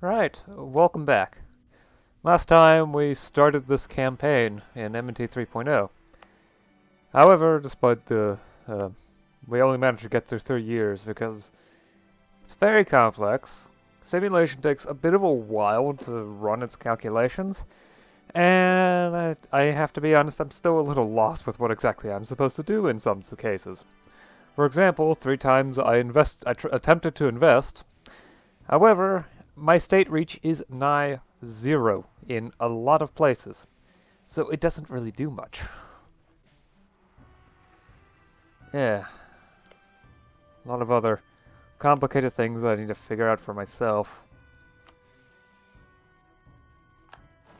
Right, welcome back. Last time we started this campaign in MNT 3.0. However, despite we only managed to get through 3 years because it's very complex. Simulation takes a bit of a while to run its calculations, and I have to be honest, I'm still a little lost with what exactly I'm supposed to do in some cases. For example, 3 times I attempted to invest. However, my state reach is nigh zero in a lot of places, so it doesn't really do much. Yeah, a lot of other complicated things that I need to figure out for myself.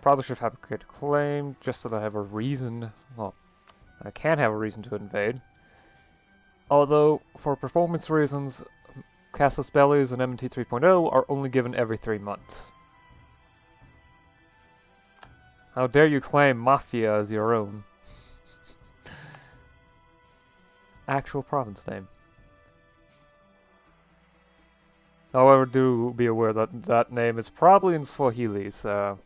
Probably should fabricate a claim just so that I have a reason. Well, I can have a reason to invade. Although, for performance reasons, cashless bellies in MT 3.0 are only given every 3 months. How dare you claim Mafia as your own? Actual province name. However, do be aware that that name is probably in Swahili, so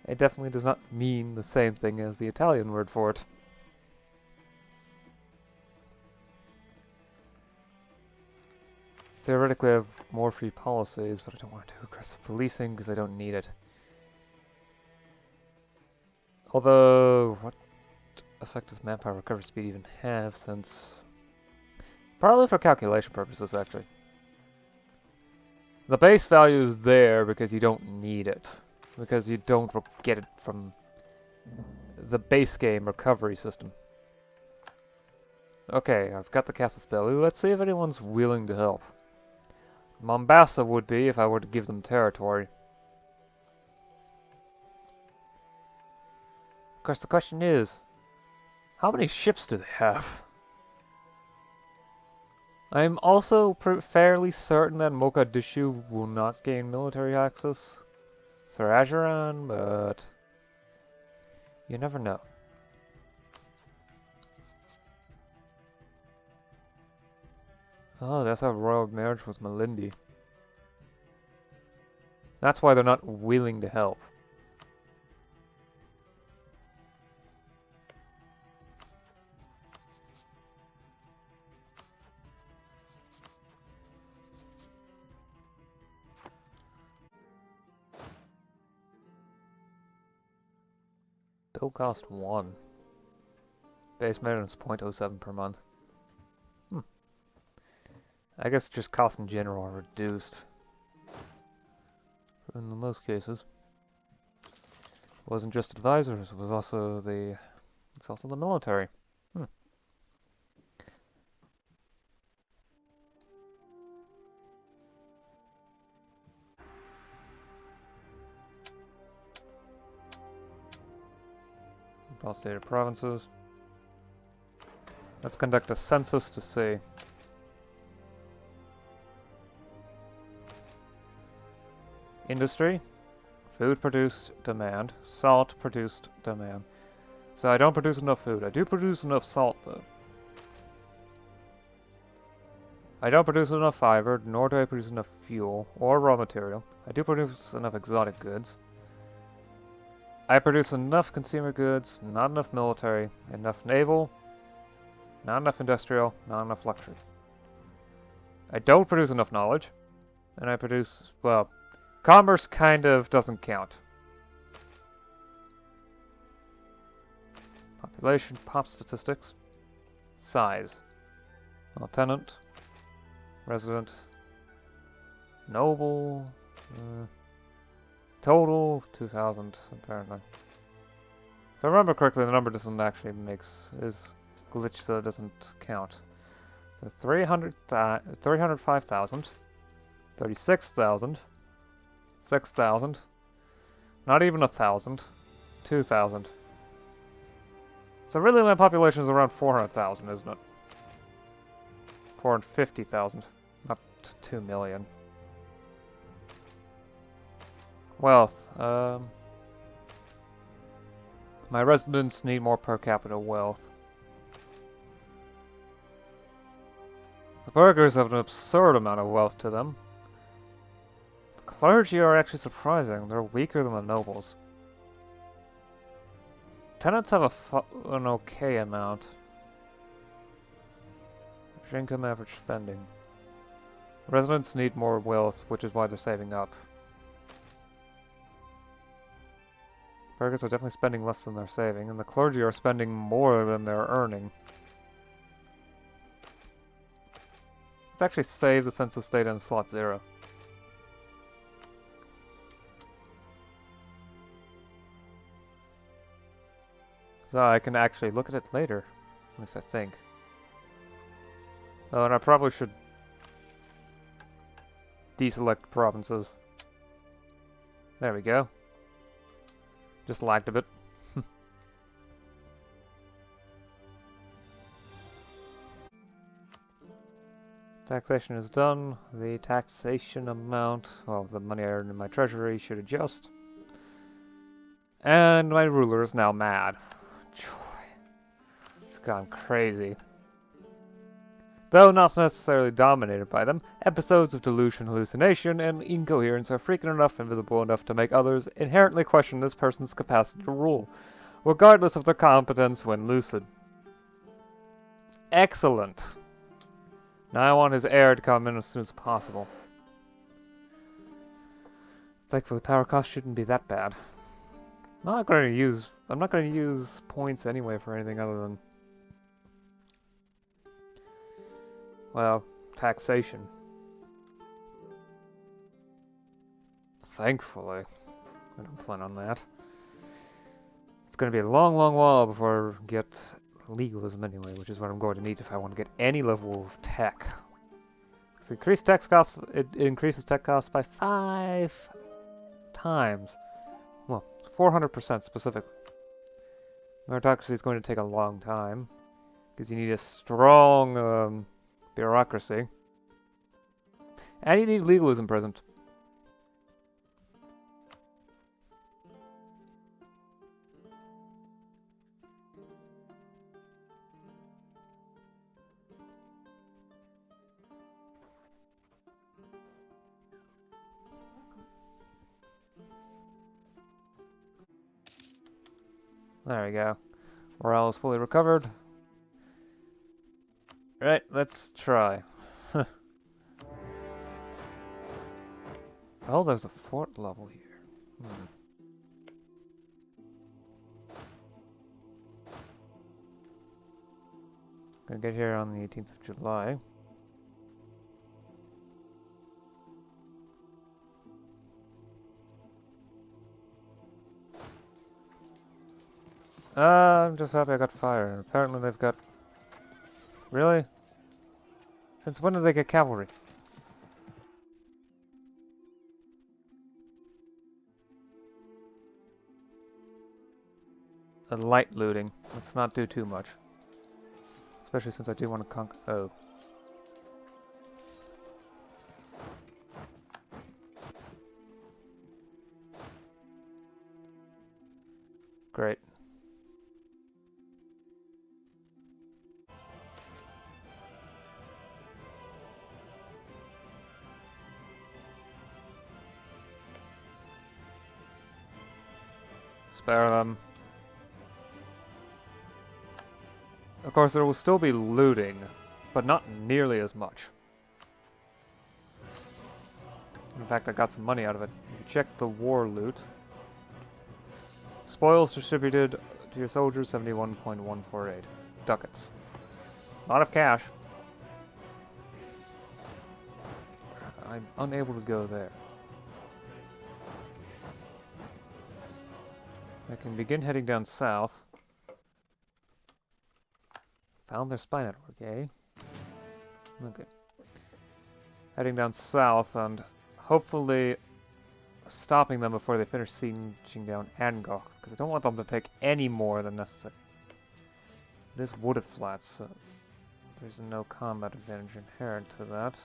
it definitely does not mean the same thing as the Italian word for it. Theoretically, I have more free policies, but I don't want to do aggressive policing because I don't need it. Although, what effect does manpower recovery speed even have, since... Probably for calculation purposes, actually. The base value is there because you don't need it. Because you don't get it from the base game recovery system. Okay, I've got the castle spell. Let's see if anyone's willing to help. Mombasa would be if I were to give them territory. Of course, the question is, how many ships do they have? I'm also fairly certain that Mogadishu will not gain military access through Ajuran, but you never know. Oh, that's a royal marriage with Malindi. That's why they're not willing to help. Bill cost 1. Base maintenance 0.07 per month. I guess just costs in general are reduced. In most cases. It wasn't just advisors, it was also the... It's also the military. Consolidated provinces. Let's conduct a census to see. Industry. Food produced, demand. Salt produced, demand. So I don't produce enough food. I do produce enough salt though. I don't produce enough fiber, nor do I produce enough fuel or raw material. I do produce enough exotic goods. I produce enough consumer goods, not enough military, enough naval, not enough industrial, not enough luxury. I don't produce enough knowledge, and I produce, well, commerce kind of doesn't count. Population, pop statistics, size, tenant, resident, noble, total 2,000 apparently. If I remember correctly, the number doesn't actually is glitched, so it doesn't count. So 305,000, 36,000, 6,000, not even 1,000, 2,000. So really my population is around 400,000, isn't it? 450,000, not 2 million. Wealth. My residents need more per capita wealth. The burghers have an absurd amount of wealth to them. Clergy are actually surprising. They're weaker than the nobles. Tenants have an okay amount. Average income, average spending. Residents need more wealth, which is why they're saving up. Burghers are definitely spending less than they're saving, and the clergy are spending more than they're earning. Let's actually save the census data in slot 0. So I can actually look at it later, at least I think. Oh, and I probably should deselect provinces. There we go. Just lagged a bit. Taxation is done. The taxation amount, well, the money I earned in my treasury should adjust. And my ruler is now mad. It's gone crazy. Though not necessarily dominated by them, episodes of delusion, hallucination, and incoherence are frequent enough and visible enough to make others inherently question this person's capacity to rule, regardless of their competence when lucid. Excellent. Now I want his heir to come in as soon as possible. Thankfully, power cost shouldn't be that bad. I'm not going to use points anyway for anything other than, well, taxation. Thankfully. I don't plan on that. It's going to be a long, long while before I get legalism anyway, which is what I'm going to need if I want to get any level of tech. So it increases tech costs by 5 times. Well, 400% specifically. Meritocracy is going to take a long time, because you need a strong bureaucracy. And you need legalism present. There we go. Morale is fully recovered. Right, let's try. Oh, there's a fort level here. Gonna get here on the 18th of July. I'm just happy I got fire. Apparently they've got... Really? Since when did they get cavalry? A light looting. Let's not do too much. Especially since I do want to conquer... Oh. Great. Spare them. Of course, there will still be looting, but not nearly as much. In fact, I got some money out of it. You check the war loot. Spoils distributed to your soldiers, 71.148 ducats. A lot of cash. I'm unable to go there. I can begin heading down south. Found their spy network, eh? Okay. Heading down south and hopefully stopping them before they finish sieging down Angkor, because I don't want them to take any more than necessary. It is wooded flats, so there's no combat advantage inherent to that.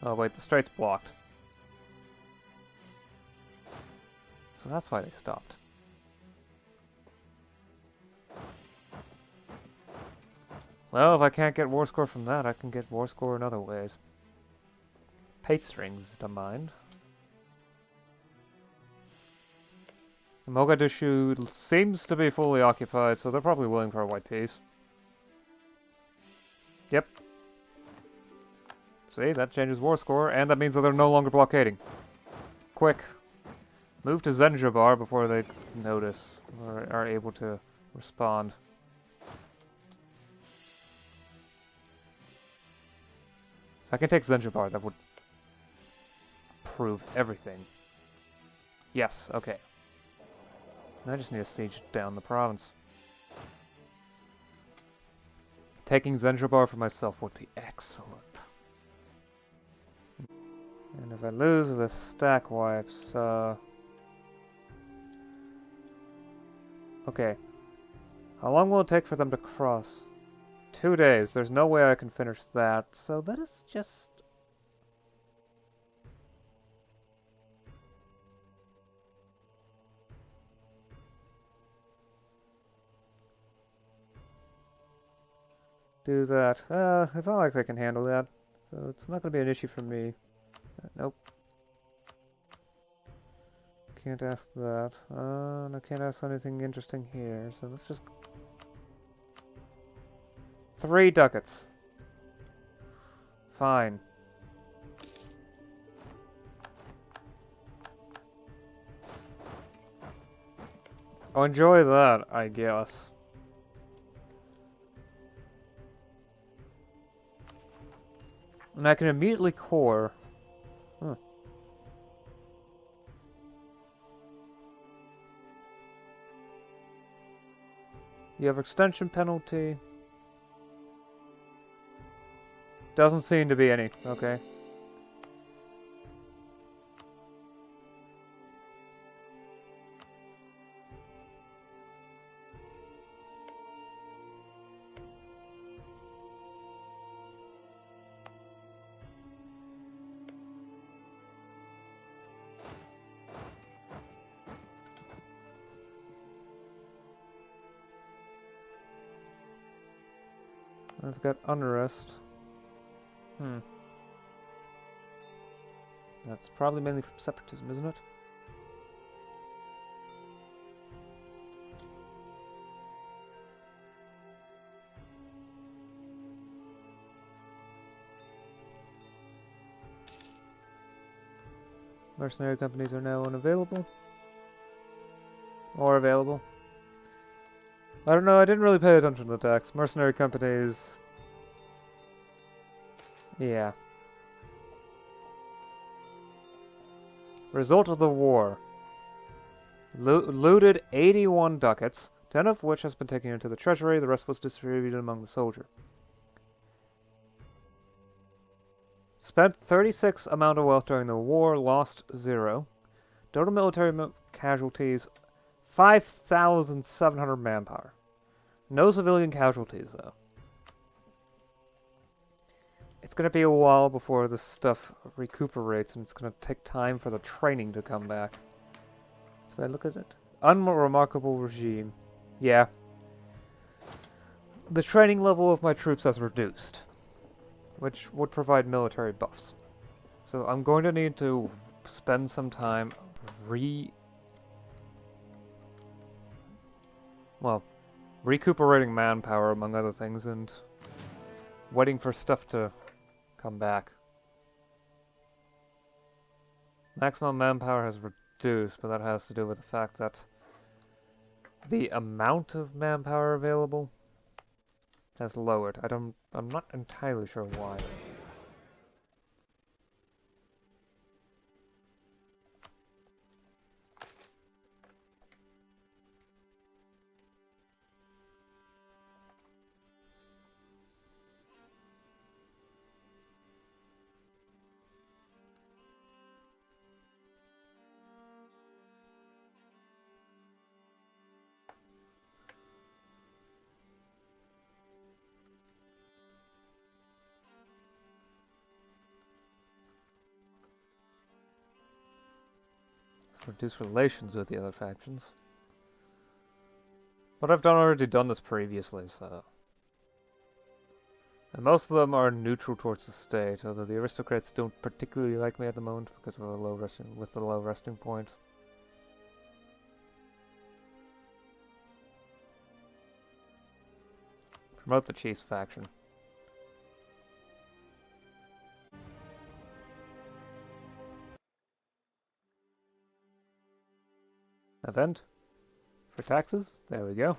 Oh wait, the strait's blocked. So that's why they stopped. Well, if I can't get war score from that, I can get war score in other ways. Pate strings to mind. Mogadishu seems to be fully occupied, so they're probably willing for a white peace. Yep. See, that changes war score, and that means that they're no longer blockading. Quick. Move to Zanzibar before they notice, or are able to respond. If I can take Zanzibar, that would prove everything. Yes, okay. I just need to siege down the province. Taking Zanzibar for myself would be excellent. And if I lose, the stack wipes. Okay. How long will it take for them to cross? 2 days. There's no way I can finish that, so let us just... do that. It's not like they can handle that, so it's not going to be an issue for me. Nope. Can't ask that. And I can't ask anything interesting here, so let's just... 3 ducats. Fine. Oh, enjoy that, I guess. And I can immediately core. Huh. You have extension penalty. Doesn't seem to be any. Okay. I've got unrest. That's probably mainly from separatism, isn't it? Mercenary companies are now unavailable. Or available. I don't know, I didn't really pay attention to the tax. Mercenary companies... yeah. Result of the war. Looted 81 ducats, 10 of which has been taken into the treasury, the rest was distributed among the soldier. Spent 36 amount of wealth during the war, lost 0. Total military casualties, 5,700 manpower. No civilian casualties, though. It's going to be a while before this stuff recuperates, and it's going to take time for the training to come back. So I look at it. Unremarkable regime. Yeah. The training level of my troops has reduced, which would provide military buffs. So I'm going to need to spend some time recuperating manpower, among other things, and waiting for stuff to come back. Maximum manpower has reduced, but that has to do with the fact that the amount of manpower available has lowered. I'm not entirely sure why. Reduce relations with the other factions. But I've already done this previously, so... And most of them are neutral towards the state, although the aristocrats don't particularly like me at the moment because of the low resting point. Promote the chief's faction. Event for taxes. There we go.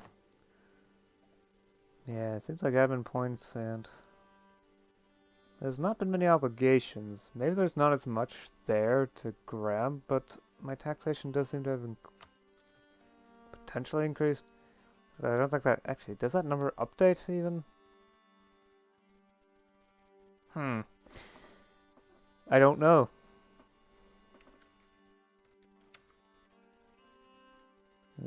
Yeah, it seems like admin points and there's not been many obligations. Maybe there's not as much there to grab, but my taxation does seem to have potentially increased. But I don't think that actually does that number update even? I don't know.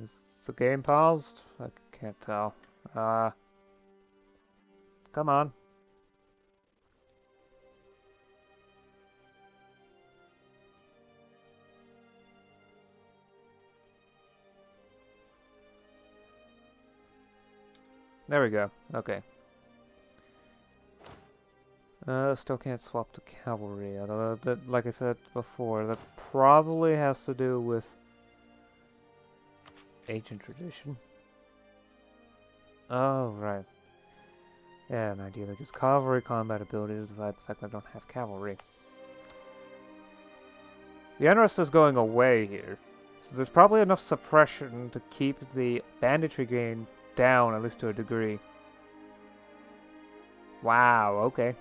Is the game paused? I can't tell. Come on. There we go. Okay. Still can't swap to cavalry, although that, like I said before, that probably has to do with ancient tradition. Oh, right. Yeah, and ideally just cavalry combat ability to divide the fact that I don't have cavalry. The unrest is going away here, so there's probably enough suppression to keep the banditry gain down, at least to a degree. Wow, okay.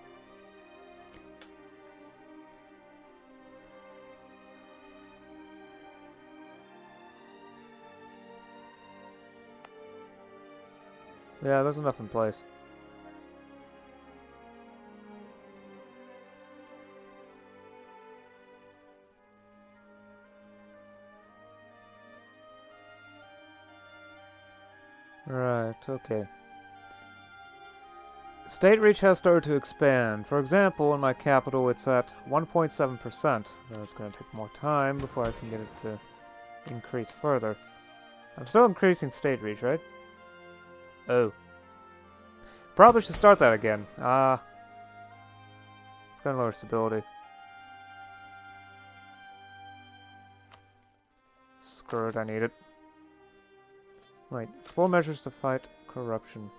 Yeah, there's enough in place. Right, okay. State reach has started to expand. For example, in my capital it's at 1.7%. So it's going to take more time before I can get it to increase further. I'm still increasing state reach, right? Oh. Probably should start that again. It's going to lower stability. Screw it, I need it. Wait, explore measures to fight corruption.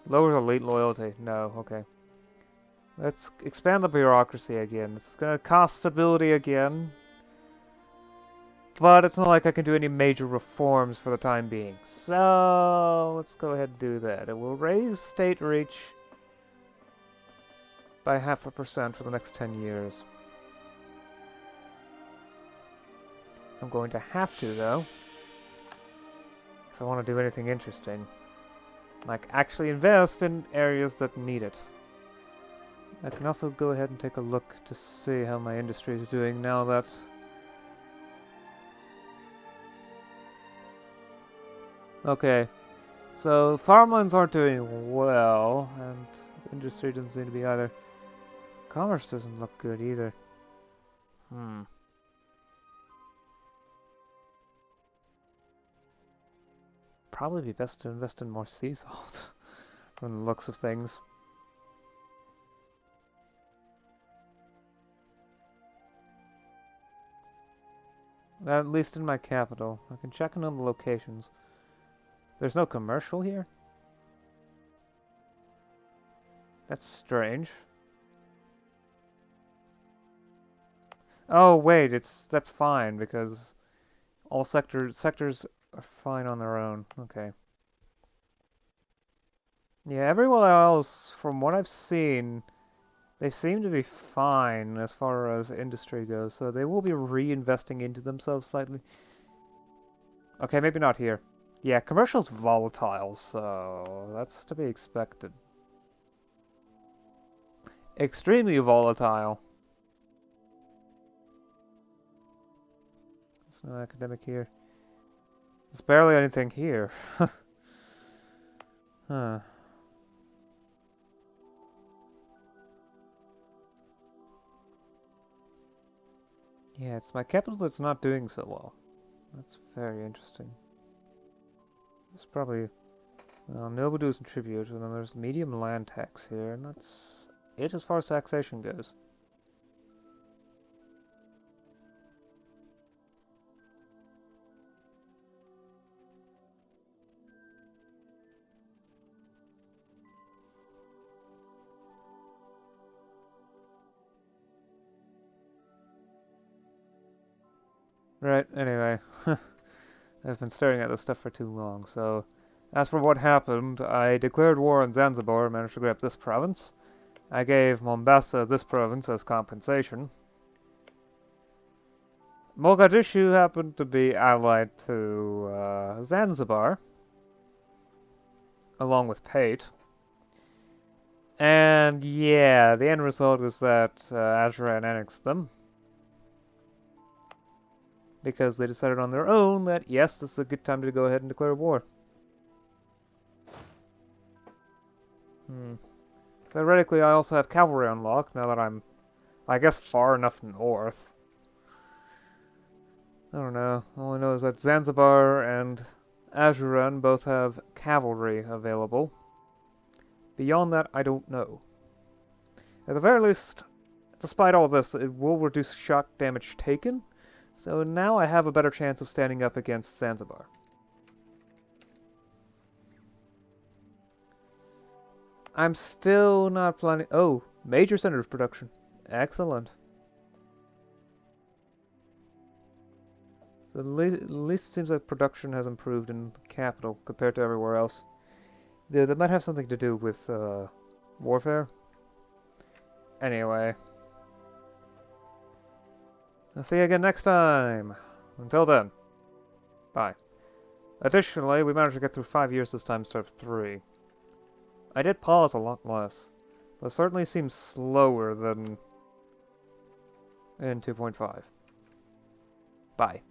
Lowers elite loyalty. No, okay. Let's expand the bureaucracy again. It's gonna cost stability again. But it's not like I can do any major reforms for the time being. So, let's go ahead and do that. It will raise state reach by 0.5% for the next 10 years. I'm going to have to, though, if I want to do anything interesting. Like, actually invest in areas that need it. I can also go ahead and take a look to see how my industry is doing now that... Okay, so farmlands aren't doing well, and industry doesn't seem to be either. Commerce doesn't look good either. Probably be best to invest in more sea salt, from the looks of things. At least in my capital. I can check in on the locations. There's no commercial here? That's strange. Oh wait, that's fine because all sectors are fine on their own. Okay. Yeah, everywhere else, from what I've seen, they seem to be fine as far as industry goes, so they will be reinvesting into themselves slightly. Okay, maybe not here. Yeah, commercial's volatile, so that's to be expected. Extremely volatile. There's no academic here. There's barely anything here. Huh. Yeah, it's my capital that's not doing so well. That's very interesting. There's probably noble dues and tribute, and then there's medium land tax here, and that's it as far as taxation goes. Right, anyway. I've been staring at this stuff for too long, so... As for what happened, I declared war on Zanzibar and managed to grab this province. I gave Mombasa this province as compensation. Mogadishu happened to be allied to Zanzibar, along with Pate. And yeah, the end result was that Ajuran annexed them. Because they decided on their own that, yes, this is a good time to go ahead and declare war. Theoretically, I also have cavalry unlocked, now that I'm, I guess, far enough north. I don't know. All I know is that Zanzibar and Ajuran both have cavalry available. Beyond that, I don't know. At the very least, despite all this, it will reduce shock damage taken, so now I have a better chance of standing up against Zanzibar. I'm still not planning... Oh, major center of production. Excellent. So at least it seems like production has improved in the capital compared to everywhere else. That might have something to do with warfare. Anyway. I'll see you again next time. Until then, bye. Additionally, we managed to get through 5 years this time instead of 3. I did pause a lot less, but it certainly seems slower than in 2.5. Bye.